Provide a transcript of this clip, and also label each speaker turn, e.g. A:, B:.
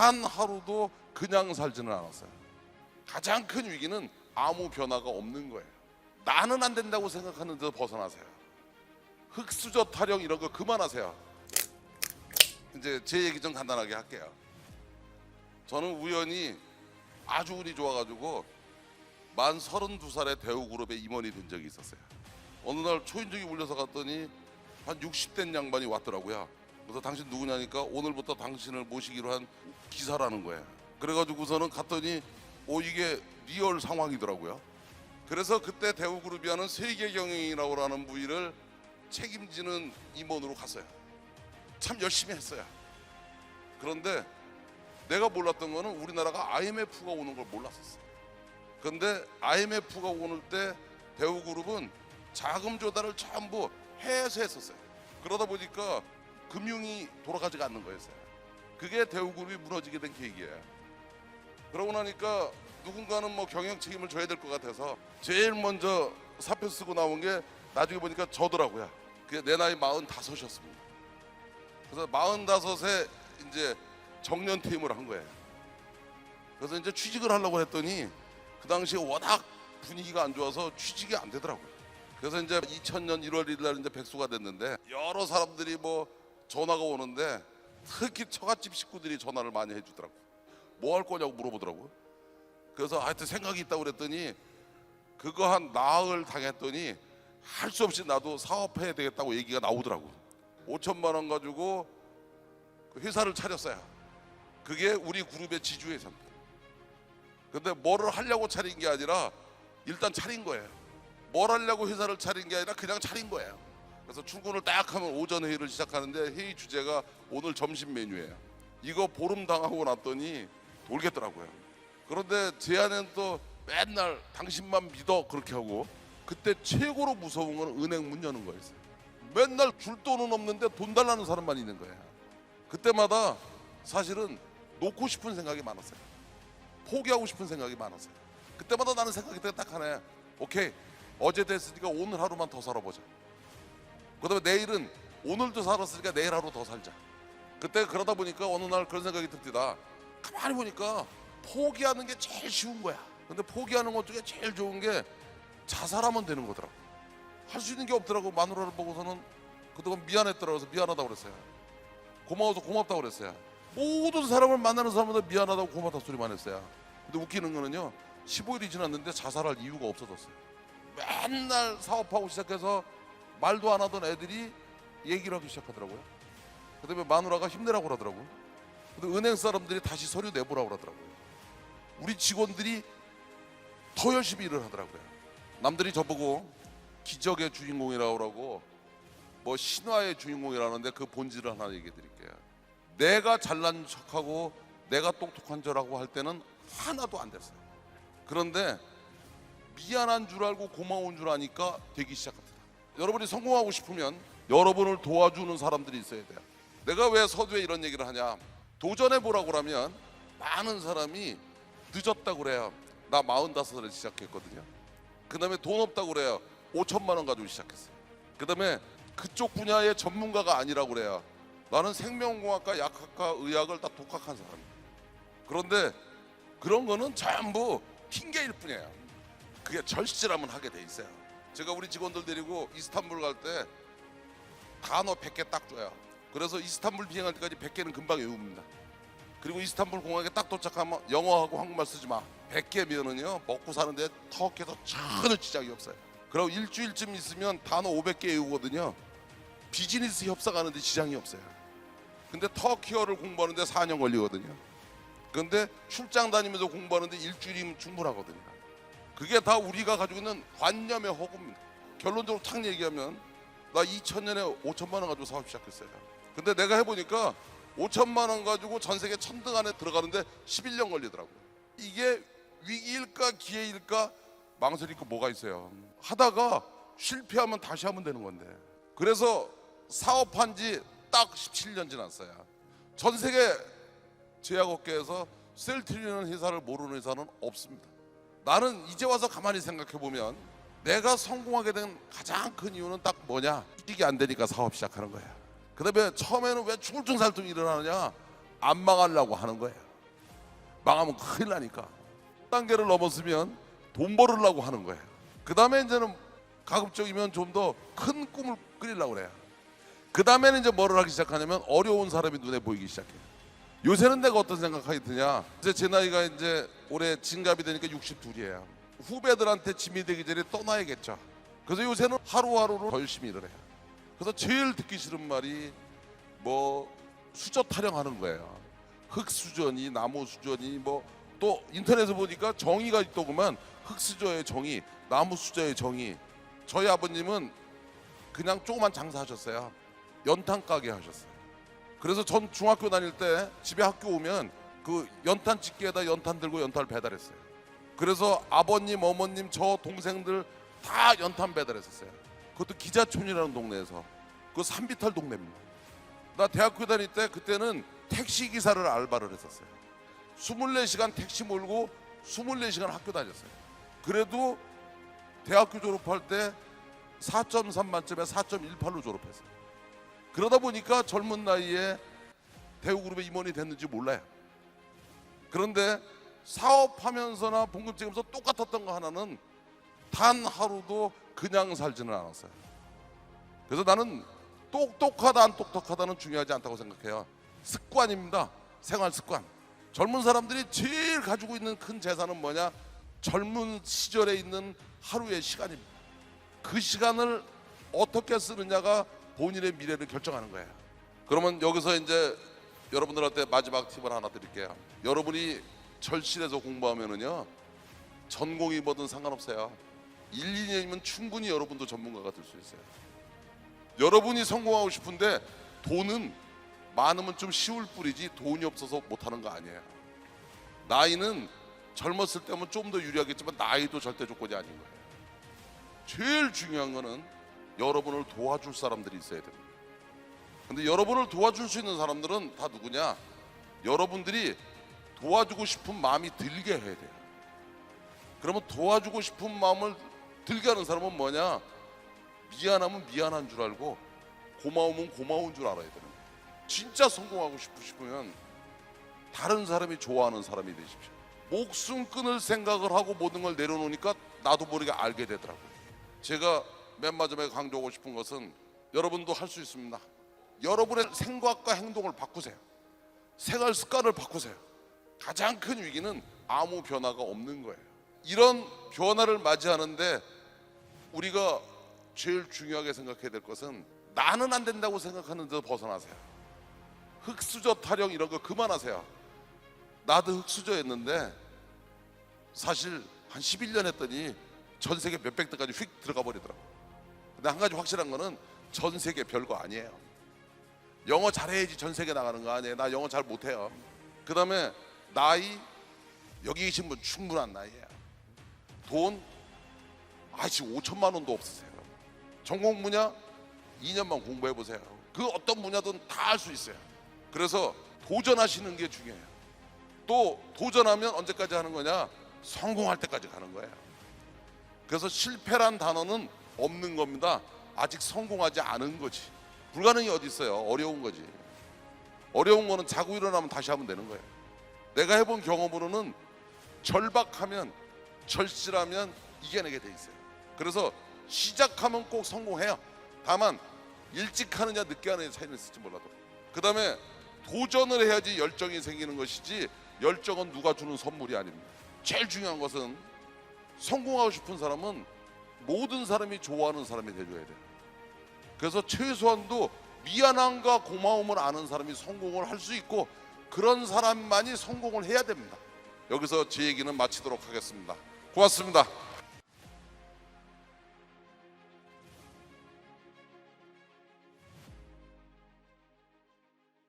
A: 단 하루도 그냥 살지는 않았어요. 가장 큰 위기는 아무 변화가 없는 거예요. 나는 안 된다고 생각하는 데서 벗어나세요. 흑수저 타령 이런 거 그만하세요. 이제 제 얘기 좀 간단하게 할게요. 저는 우연히 아주 운이 좋아가지고 만 32살에 대우그룹에 임원이 된 적이 있었어요. 어느 날 초인종이 울려서 갔더니 한 60된 양반이 왔더라고요. 그래서 당신 누구냐니까 오늘부터 당신을 모시기로 한 기사라는 거예요. 그래가지고서는 갔더니 이게 리얼 상황이더라고요. 그래서 그때 대우그룹이 하는 세계경영이라고 하는 부위를 책임지는 임원으로 갔어요. 참 열심히 했어요. 그런데 내가 몰랐던 거는 우리나라가 IMF가 오는 걸 몰랐었어요. 그런데 IMF가 오는 때 대우그룹은 자금 조달을 전부 해외에서 했었어요. 그러다 보니까 금융이 돌아가지가 않는 거였어요. 그게 대우그룹이 무너지게 된 계기예요. 그러고 나니까 누군가는 뭐 경영 책임을 져야 될 것 같아서 제일 먼저 사표 쓰고 나온 게 나중에 보니까 저더라고요. 그게 내 나이 45이었습니다. 그래서 45에 이제 정년 퇴임을 한 거예요. 그래서 이제 취직을 하려고 했더니 그 당시에 워낙 분위기가 안 좋아서 취직이 안 되더라고요. 그래서 이제 2000년 1월 1일 날 이제 백수가 됐는데 여러 사람들이 뭐 전화가 오는데 특히 처갓집 식구들이 전화를 많이 해주더라고요. 뭐 할 거냐고 물어보더라고요. 그래서 하여튼 생각이 있다고 그랬더니 그거 한 나흘 당했더니 할 수 없이 나도 사업해야 되겠다고 얘기가 나오더라고요. 5천만 원 가지고 회사를 차렸어요. 그게 우리 그룹의 지주회사입니다. 근데 뭐를 하려고 차린 게 아니라 일단 차린 거예요. 뭘 하려고 회사를 차린 게 아니라 그냥 차린 거예요. 그래서 출근을 딱 하면 오전 회의를 시작하는데 회의 주제가 오늘 점심 메뉴예요. 이거 보름 당하고 났더니 돌겠더라고요. 그런데 제 안에는 또 맨날 당신만 믿어 그렇게 하고 그때 최고로 무서운 건 은행 문 여는 거였어요. 맨날 줄 돈은 없는데 돈 달라는 사람만 있는 거예요. 그때마다 사실은 놓고 싶은 생각이 많았어요. 포기하고 싶은 생각이 많았어요. 그때마다 나는 생각이 딱 하나야. 오케이, 어제 됐으니까 오늘 하루만 더 살아보자. 그 다음에 내일은 오늘도 살았으니까 내일 하루 더 살자. 그때 그러다 보니까 어느 날 그런 생각이 듭니다. 가만히 보니까 포기하는 게 제일 쉬운 거야. 근데 포기하는 것 중에 제일 좋은 게 자살하면 되는 거더라고. 할 수 있는 게 없더라고. 마누라를 보고서는 그동안 미안했더라고. 그래서 미안하다고 그랬어요. 고마워서 고맙다고 그랬어요. 모든 사람을 만나는 사람마다 미안하다고 고맙다 소리만 했어요. 근데 웃기는 거는요, 15일이 지났는데 자살할 이유가 없어졌어요. 맨날 사업하고 시작해서 말도 안 하던 애들이 얘기를 하기 시작하더라고요. 그 다음에 마누라가 힘내라고 그러더라고요. 근데 은행 사람들이 다시 서류 내보라고 그러더라고요. 우리 직원들이 더 열심히 일을 하더라고요. 남들이 저보고 기적의 주인공이라고 그러고 뭐 신화의 주인공이라는데 그 본질을 하나 얘기해 드릴게요. 내가 잘난 척하고 내가 똑똑한 줄라고 할 때는 하나도 안 됐어요. 그런데 미안한 줄 알고 고마운 줄 아니까 되기 시작합니다. 여러분이 성공하고 싶으면 여러분을 도와주는 사람들이 있어야 돼요. 내가 왜 서두에 이런 얘기를 하냐, 도전해 보라고 하면 많은 사람이 늦었다고 그래요. 나 45살에 시작했거든요. 그 다음에 돈 없다고 그래요. 5천만 원 가지고 시작했어요. 그 다음에 그쪽 분야의 전문가가 아니라고 그래요. 나는 생명공학과, 약학과, 의학을 다 독학한 사람이에요. 그런데 그런 거는 전부 핑계일 뿐이에요. 그게 절실하면 하게 돼 있어요. 제가 우리 직원들 데리고 이스탄불 갈 때 단어 100개 딱 줘요. 그래서 이스탄불 비행할 때까지 100개는 금방 외웁니다. 그리고 이스탄불 공항에 딱 도착하면 영어하고 한국말 쓰지 마. 100개면은요 먹고 사는데 터키에서 전혀 지장이 없어요. 그리고 일주일쯤 있으면 단어 500개 외우거든요. 비즈니스 협상하는데 지장이 없어요. 근데 터키어를 공부하는데 4년 걸리거든요. 근데 출장 다니면서 공부하는데 일주일이면 충분하거든요. 그게 다 우리가 가지고 있는 관념의 허구입니다. 결론적으로 탁 얘기하면 나 2000년에 5천만 원 가지고 사업 시작했어요. 근데 내가 해보니까 5천만 원 가지고 전 세계 1000등 안에 들어가는데 11년 걸리더라고요. 이게 위기일까 기회일까 망설일 거 뭐가 있어요. 하다가 실패하면 다시 하면 되는 건데. 그래서 사업한 지 딱 17년 지났어요. 전 세계 제약업계에서 셀트리라는 회사를 모르는 회사는 없습니다. 나는 이제 와서 가만히 생각해 보면 내가 성공하게 된 가장 큰 이유는 딱 뭐냐, 이게 안 되니까 사업 시작하는 거예요. 그 다음에 처음에는 왜 죽을증살증 일어나느냐, 안 망하려고 하는 거예요. 망하면 큰일 나니까. 단계를 넘었으면 돈 벌으려고 하는 거예요. 그 다음에 이제는 가급적이면 좀 더 큰 꿈을 꾸리려고 그래요. 그 다음에는 이제 뭐를 하기 시작하냐면 어려운 사람이 눈에 보이기 시작해요. 요새는 내가 어떤 생각하게 드냐, 이제 제 나이가 이제 올해 진갑이 되니까 62이에요. 후배들한테 짐이 되기 전에 떠나야겠죠. 그래서 요새는 하루하루를 더 열심히 일을 해요. 그래서 제일 듣기 싫은 말이 뭐 수저 타령하는 거예요. 흙수저니 나무수저니 뭐 또 인터넷에 보니까 정의가 있더구만. 흙수저의 정의, 나무수저의 정의. 저희 아버님은 그냥 조그만 장사하셨어요. 연탄 가게 하셨어요. 그래서 전 중학교 다닐 때 집에 학교 오면 그 연탄 집게에다 연탄 들고 연탄을 배달했어요. 그래서 아버님, 어머님, 저 동생들 다 연탄 배달했었어요. 그것도 기자촌이라는 동네에서. 그 산비탈 동네입니다. 나 대학교 다닐 때 그때는 택시 기사를 알바를 했었어요. 24시간 택시 몰고 24시간 학교 다녔어요. 그래도 대학교 졸업할 때 4.3 만점에 4.18로 졸업했어요. 그러다 보니까 젊은 나이에 대우그룹의 임원이 됐는지 몰라요. 그런데 사업하면서나 봉급 찍으면서 똑같았던 거 하나는 단 하루도 그냥 살지는 않았어요. 그래서 나는 똑똑하다 안 똑똑하다는 중요하지 않다고 생각해요. 습관입니다. 생활 습관. 젊은 사람들이 제일 가지고 있는 큰 재산은 뭐냐? 젊은 시절에 있는 하루의 시간입니다. 그 시간을 어떻게 쓰느냐가 본인의 미래를 결정하는 거예요. 그러면 여기서 이제 여러분들한테 마지막 팁을 하나 드릴게요. 여러분이 절실해서 공부하면은요, 전공이 뭐든 상관없어요. 1, 2년이면 충분히 여러분도 전문가가 될 수 있어요. 여러분이 성공하고 싶은데 돈은 많으면 좀 쉬울 뿐이지 돈이 없어서 못하는 거 아니에요. 나이는 젊었을 때면 좀 더 유리하겠지만 나이도 절대 조건이 아닌 거예요. 제일 중요한 거는 여러분을 도와줄 사람들이 있어야 됩니다. 근데 여러분을 도와줄 수 있는 사람들은 다 누구냐? 여러분들이 도와주고 싶은 마음이 들게 해야 돼요. 그러면 도와주고 싶은 마음을 들게 하는 사람은 뭐냐? 미안하면 미안한 줄 알고 고마우면 고마운 줄 알아야 되는 거예요. 진짜 성공하고 싶으시면 다른 사람이 좋아하는 사람이 되십시오. 목숨 끊을 생각을 하고 모든 걸 내려놓으니까 나도 모르게 알게 되더라고요. 제가 맨 마지막에 강조하고 싶은 것은 여러분도 할 수 있습니다. 여러분의 생각과 행동을 바꾸세요. 생활 습관을 바꾸세요. 가장 큰 위기는 아무 변화가 없는 거예요. 이런 변화를 맞이하는데 우리가 제일 중요하게 생각해야 될 것은 나는 안 된다고 생각하는 데서 벗어나세요. 흙수저 타령 이런 거 그만하세요. 나도 흙수저였는데 사실 한 11년 했더니 전 세계 몇백 대까지 휙 들어가 버리더라고요. 근데 한 가지 확실한 거는 전 세계 별거 아니에요. 영어 잘해야지 전 세계 나가는 거 아니에요. 나 영어 잘 못해요. 그 다음에 나이, 여기 계신 분 충분한 나이에요. 돈 지금 5천만 원도 없으세요. 전공 분야 2년만 공부해 보세요. 그 어떤 분야든 다 할 수 있어요. 그래서 도전하시는 게 중요해요. 또 도전하면 언제까지 하는 거냐? 성공할 때까지 가는 거예요. 그래서 실패란 단어는 없는 겁니다. 아직 성공하지 않은 거지. 불가능이 어디 있어요? 어려운 거지. 어려운 거는 자고 일어나면 다시 하면 되는 거예요. 내가 해본 경험으로는 절박하면, 절실하면 이겨내게 돼 있어요. 그래서 시작하면 꼭 성공해요. 다만 일찍 하느냐 늦게 하느냐 차이는 있을지 몰라도. 그 다음에 도전을 해야지 열정이 생기는 것이지 열정은 누가 주는 선물이 아닙니다. 제일 중요한 것은 성공하고 싶은 사람은 모든 사람이 좋아하는 사람이 돼줘야 돼요. 그래서 최소한도 미안함과 고마움을 아는 사람이 성공을 할 수 있고 그런 사람만이 성공을 해야 됩니다. 여기서 제 얘기는 마치도록 하겠습니다. 고맙습니다.